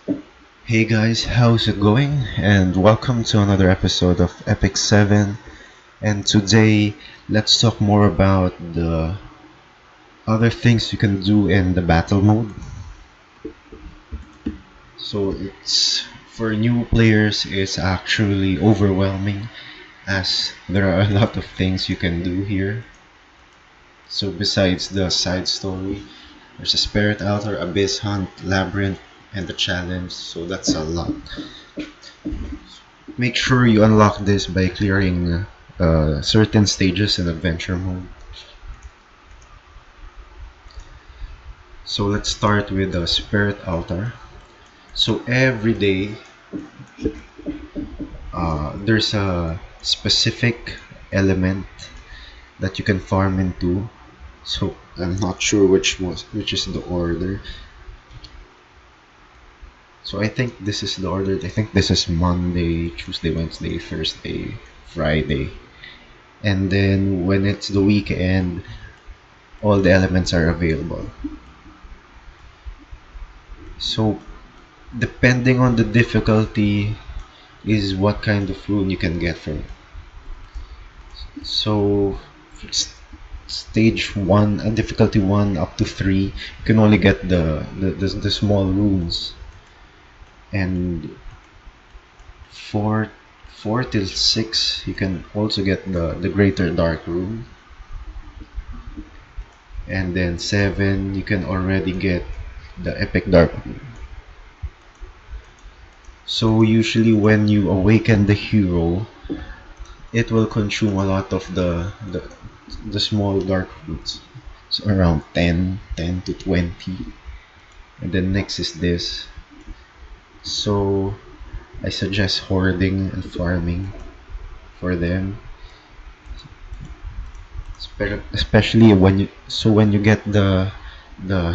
Hey guys, how's it going? And welcome to another episode of Epic 7. And today, let's talk more about the other things you can do in the battle mode. So it's for new players, it's actually overwhelming as there are a lot of things you can do here. So besides the side story, there's a spirit altar, abyss hunt, labyrinth, and the challenge. So that's a lot. Make sure you unlock this by clearing certain stages in adventure mode. So let's start with the spirit altar. So every day there's a specific element that you can farm into. So I'm not sure which is the order. So I think this is the order. I think this is Monday, Tuesday, Wednesday, Thursday, Friday. And then when it's the weekend, all the elements are available. So depending on the difficulty is what kind of rune you can get from it. So stage 1 and difficulty 1 up to 3 you can only get the small runes, and 4 4 till 6 you can also get the greater dark rune, and then 7 you can already get the epic dark rune. So usually when you awaken the hero, it will consume a lot of the small dark roots. So around 10 to 20. And then next is this. So I suggest hoarding and farming for them. Especially when you get the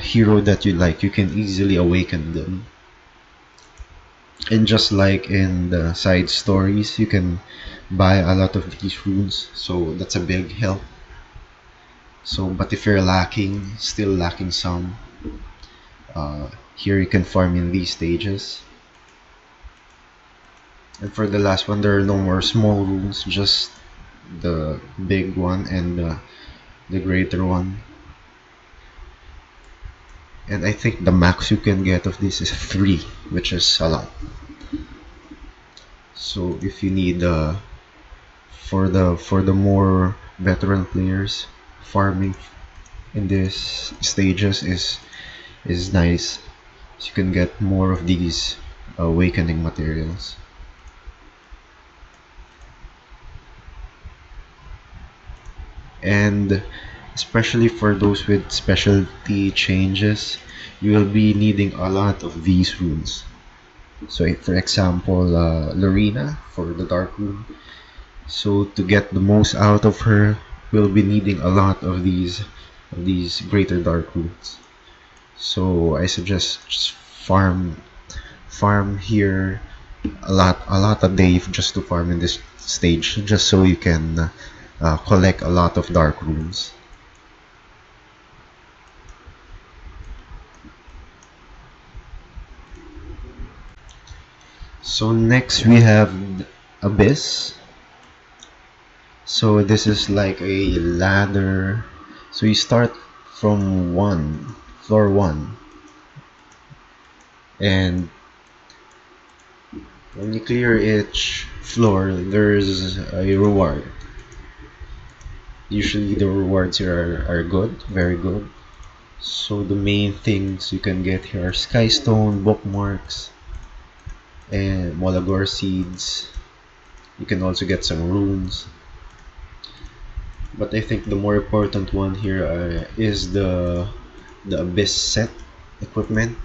hero that you like, you can easily awaken them. And just like in the side stories, you can buy a lot of these runes, so that's a big help. So but if you're still lacking some, here you can farm in these stages. And for the last one, there are no more small runes, just the big one and the greater one. And I think the max you can get of this is 3, which is a lot. So if you need for the more veteran players, farming in these stages is nice. So you can get more of these awakening materials. And especially for those with specialty changes, you will be needing a lot of these runes. So for example, Lorena for the dark rune. So to get the most out of her, we'll be needing a lot of these greater dark runes. So I suggest just farm here a lot a day just to farm in this stage, just so you can collect a lot of dark runes. So next we have Abyss. So this is like a ladder. So you start from floor 1, and when you clear each floor, there's a reward. Usually the rewards here are good, very good. So the main things you can get here are Skystone, bookmarks, and Molagor seeds. You can also get some runes. But I think the more important one here is the Abyss set equipment.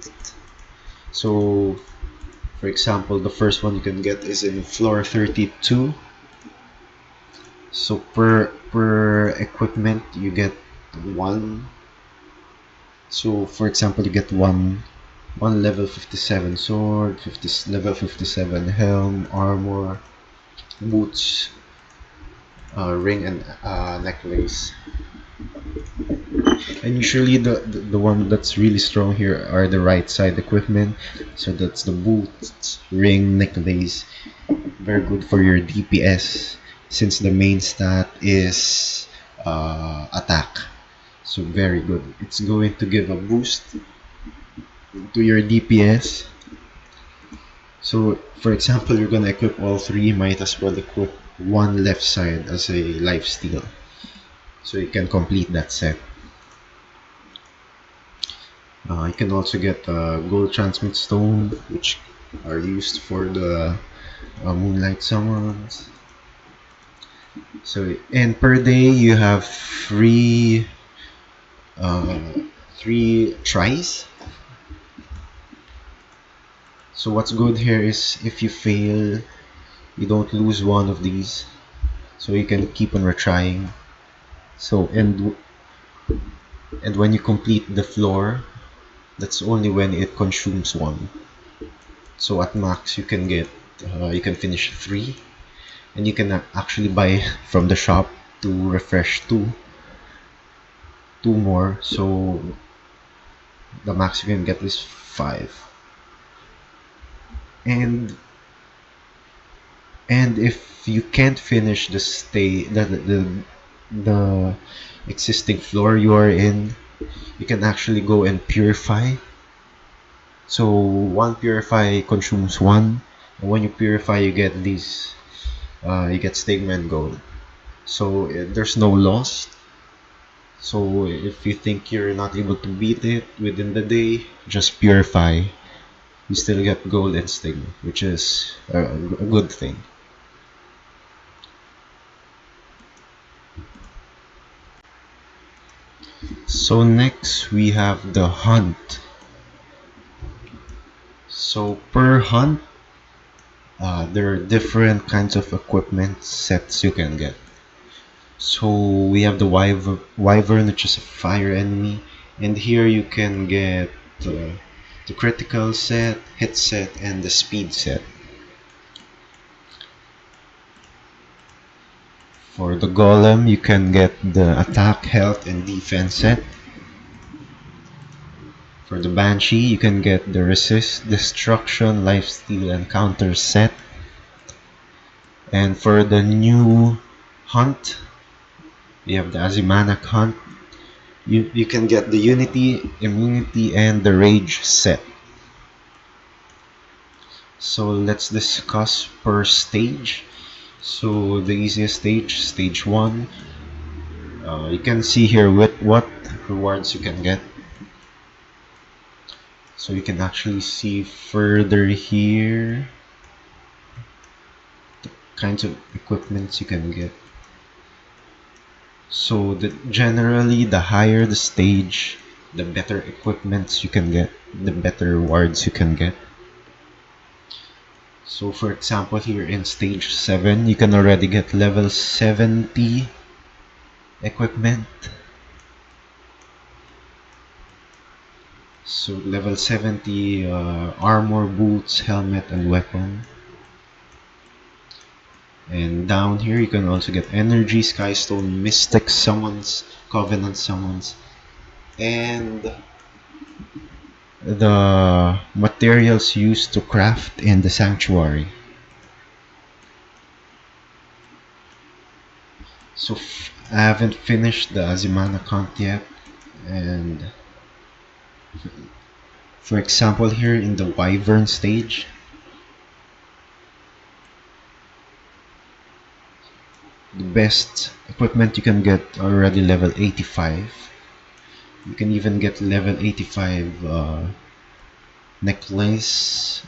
So for example, the first one you can get is in floor 32. So per equipment you get one. So for example, you get one level 57 sword, level 57 helm, armor, boots, ring, and necklace. And usually the one that's really strong here are the right side equipment. So that's the boots, ring, necklace. Very good for your DPS since the main stat is attack. So very good. It's going to give a boost to your DPS. So for example, you're gonna equip all three, might as well equip one left side as a lifesteal. So you can complete that set. You can also get gold transmit stone, which are used for the moonlight summons. So and per day you have uh, three tries. So what's good here is if you fail, you don't lose one of these, so you can keep on retrying. So and when you complete the floor, that's only when it consumes one. So at max you can get you can finish three, and you can actually buy from the shop to refresh two more. So the max you can get is 5. And if you can't finish the existing floor you are in, you can actually go and purify. So one purify consumes one, and when you purify you get these you get stigma and gold. So there's no loss. So if you think you're not able to beat it within the day, just purify. You still get gold and stigma, which is a good thing. So next we have the hunt. So per hunt, there are different kinds of equipment sets you can get. So we have the wyvern, which is a fire enemy, and here you can get the critical set, hit set, and the speed set. For the golem, you can get the attack, health, and defense set. For the banshee, you can get the resist, destruction, lifesteal, and counter set. And for the new hunt, we have the Azimanak hunt. You can get the unity, immunity, and the rage set. So let's discuss per stage. So the easiest stage, stage 1, you can see here what rewards you can get. So you can actually see further here the kinds of equipments you can get. So generally the higher the stage, the better equipments you can get, the better rewards you can get. So for example, here in stage 7, you can already get level 70 equipment. So level 70 armor, boots, helmet, and weapon. And down here you can also get energy, skystone, mystic summons, covenant summons, and the materials used to craft in the sanctuary. So I haven't finished the Azimanak hunt yet, and for example here in the wyvern stage, the best equipment you can get already level 85. You can even get level 85 necklace,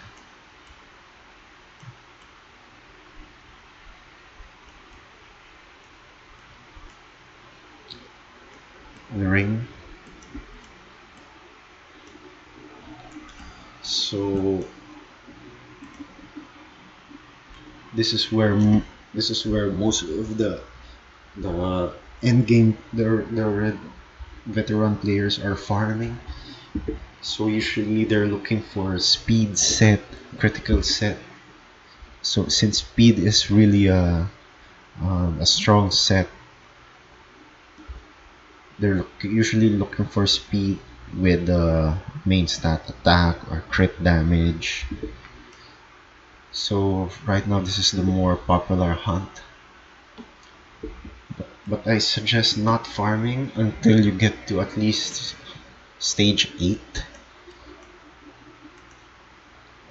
ring. So this is where most of the end game the red veteran players are farming. So usually they're looking for speed set, critical set. So since speed is really a strong set, usually looking for speed with the main stat attack or crit damage. So right now this is the more popular hunt. But I suggest not farming until you get to at least stage 8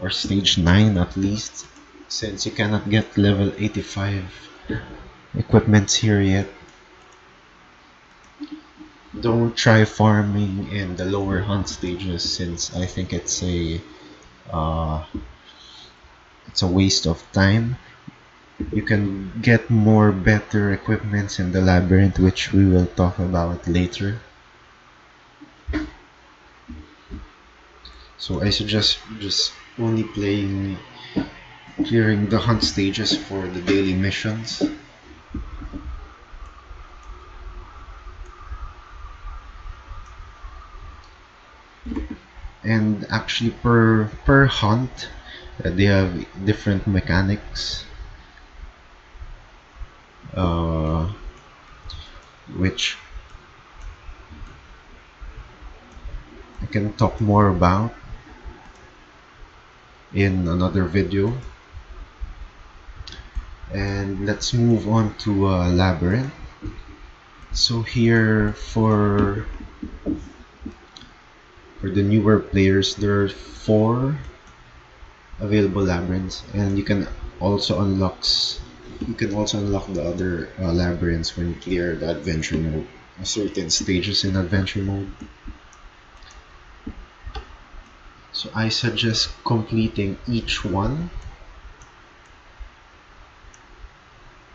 or stage 9 at least, since you cannot get level 85 equipments here yet. Don't try farming in the lower hunt stages, since I think uh, it's a waste of time. You can get more better equipments in the labyrinth, which we will talk about later. So I suggest just only clearing the hunt stages for the daily missions. And actually per hunt, they have different mechanics, which I can talk more about in another video. And let's move on to labyrinth. So here for the newer players, there are 4 available labyrinths, and you can also unlock the other labyrinths when you clear the adventure mode, certain stages in adventure mode. So I suggest completing each one,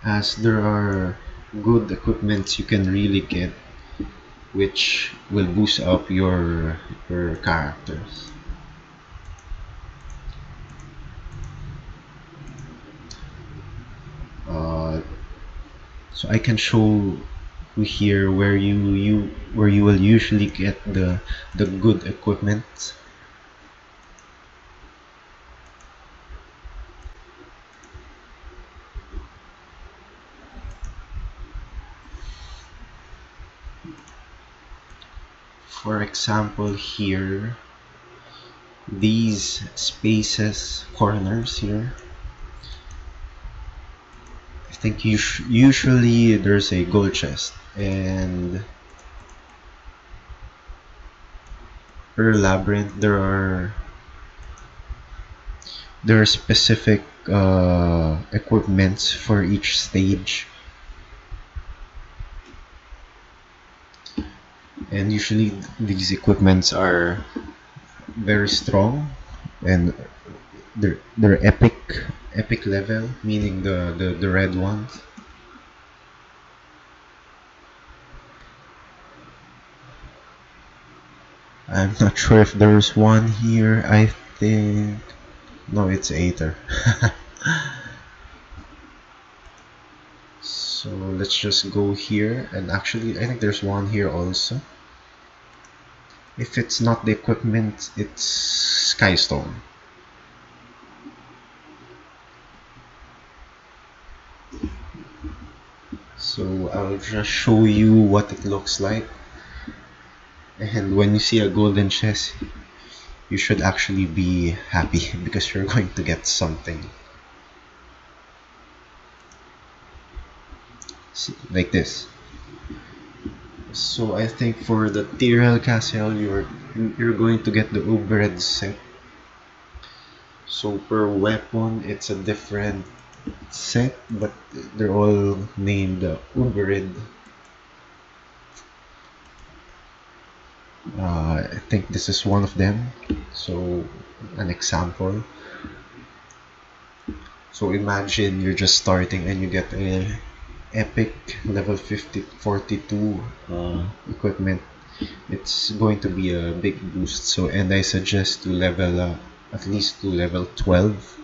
as there are good equipments you can really get, which will boost up your characters. So I can show you here where you will usually get the good equipment. For example, here, these spaces, corners here, I think usually there's a gold chest, and per labyrinth there are specific equipments for each stage, and usually these equipments are very strong, and they're epic level, meaning the red ones. I'm not sure if there's one here. I think no, it's Aether. So let's just go here, and actually I think there's one here also. If it's not the equipment, it's Skystone. So I'll just show you what it looks like, and when you see a golden chest, you should actually be happy because you're going to get something. See, like this. So I think for the Tyrell Castle, you're going to get the Ubered set. So per weapon, it's a different set, but they're all named Ubered. I think this is one of them. So an example. So imagine you're just starting and you get a epic level 42 equipment. It's going to be a big boost. So, and I suggest to level up at least to level 12.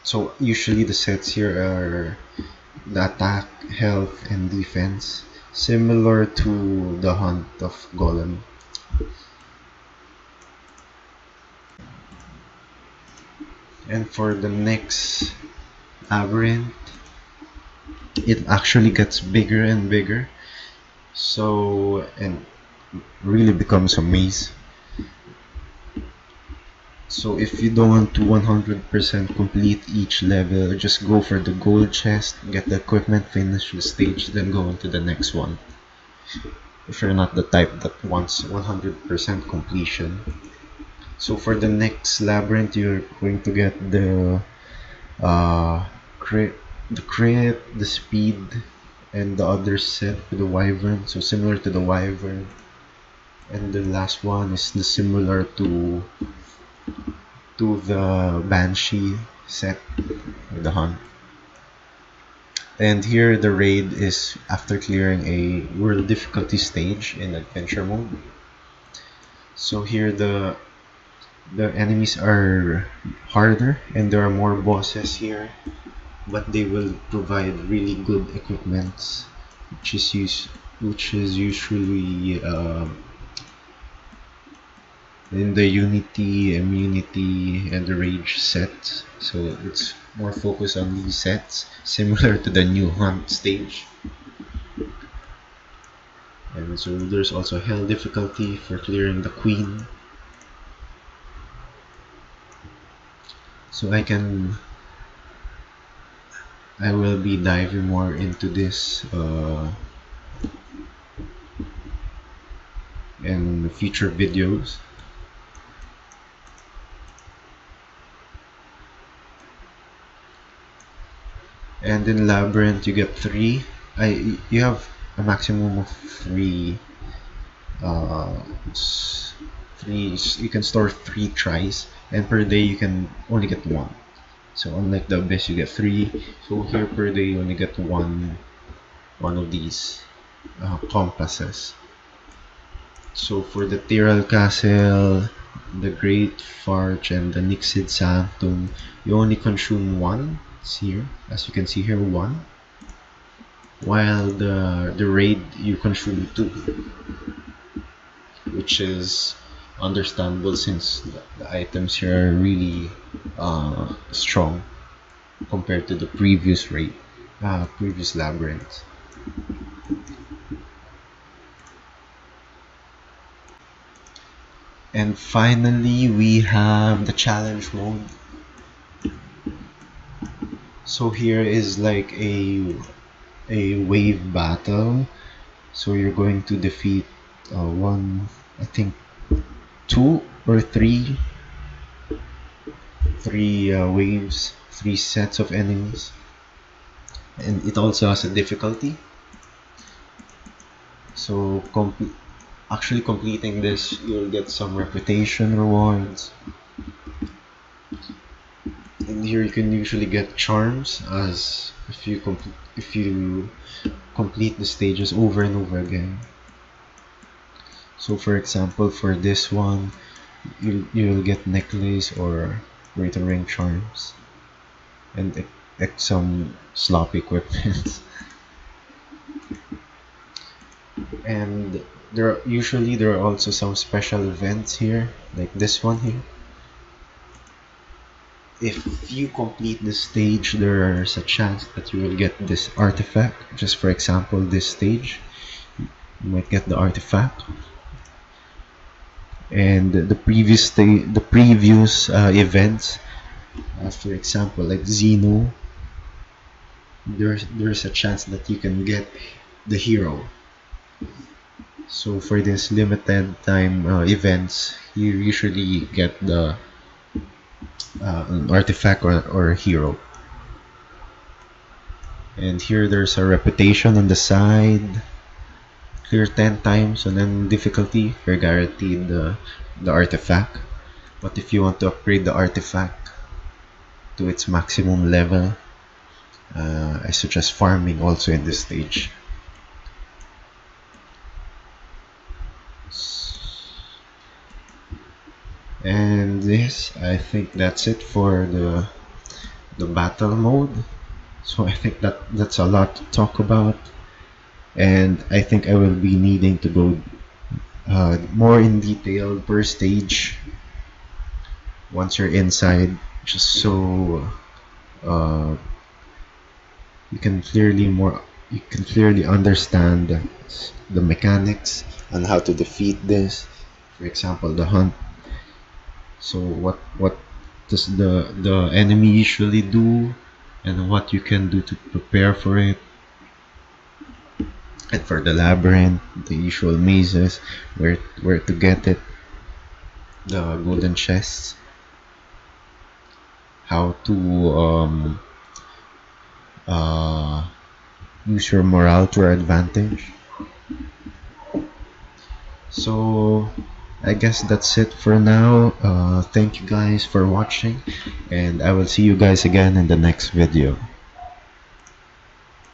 So usually the sets here are the attack, health, and defense, similar to the Hunt of Golem. And for the next labyrinth, it actually gets bigger and bigger. So, and really becomes a maze. So if you don't want to 100% complete each level, just go for the gold chest, get the equipment, finish the stage, then go on to the next one. If you're not the type that wants 100% completion. So for the next labyrinth, you're going to get the crypt, the speed, and the other set for the wyvern. So similar to the wyvern. And the last one is the similar to the banshee set with the hunt. And here the raid is after clearing a world difficulty stage in adventure mode. So here the enemies are harder and there are more bosses here, but they will provide really good equipment, which is usually in the Unity, Immunity, and the Rage set. So it's more focused on these sets, similar to the new Hunt stage. And so there's also Hell difficulty for clearing the Queen. So I will be diving more into this in future videos. And in Labyrinth you get you have a maximum of three you can store 3 tries, and per day you can only get 1. So unlike the Abyss you get 3, so here per day you only get one of these compasses. So for the Tyrell Castle, the Great Forge, and the Nixid Sanctum, you only consume 1. It's here, as you can see here, 1. While the raid you consume 2, which is understandable since the items here are really strong compared to the previous raid, previous labyrinth. And finally we have the challenge mode. So here is like a wave battle. So you're going to defeat I think 2 or 3 waves, 3 sets of enemies, and it also has a difficulty. So actually completing this, you'll get some reputation rewards. And here you can usually get charms, as if you complete the stages over and over again. So for example, for this one, you'll get necklace or greater ring charms, and some sloppy equipment. And there are also some special events here, like this one here. If you complete this stage, there's a chance that you will get this artifact. Just for example, this stage, you might get the artifact. And the previous events, for example, like Xeno, there's a chance that you can get the hero. So for this limited time events, you usually get the an artifact or a hero. And here there's a reputation on the side. Clear 10 times, and then difficulty, you're guaranteed the artifact. But if you want to upgrade the artifact to its maximum level, I suggest farming also in this stage. And this, I think that's it for the battle mode. So I think that's a lot to talk about, and I think I will be needing to go more in detail per stage once you're inside, just so you can clearly understand the mechanics on how to defeat this. For example, the hunt. So what does the enemy usually do, and what you can do to prepare for it. And for the labyrinth, the usual mazes, where to get it, the golden chests, how to uh, use your morale to your advantage. So I guess that's it for now. Thank you guys for watching, and I will see you guys again in the next video.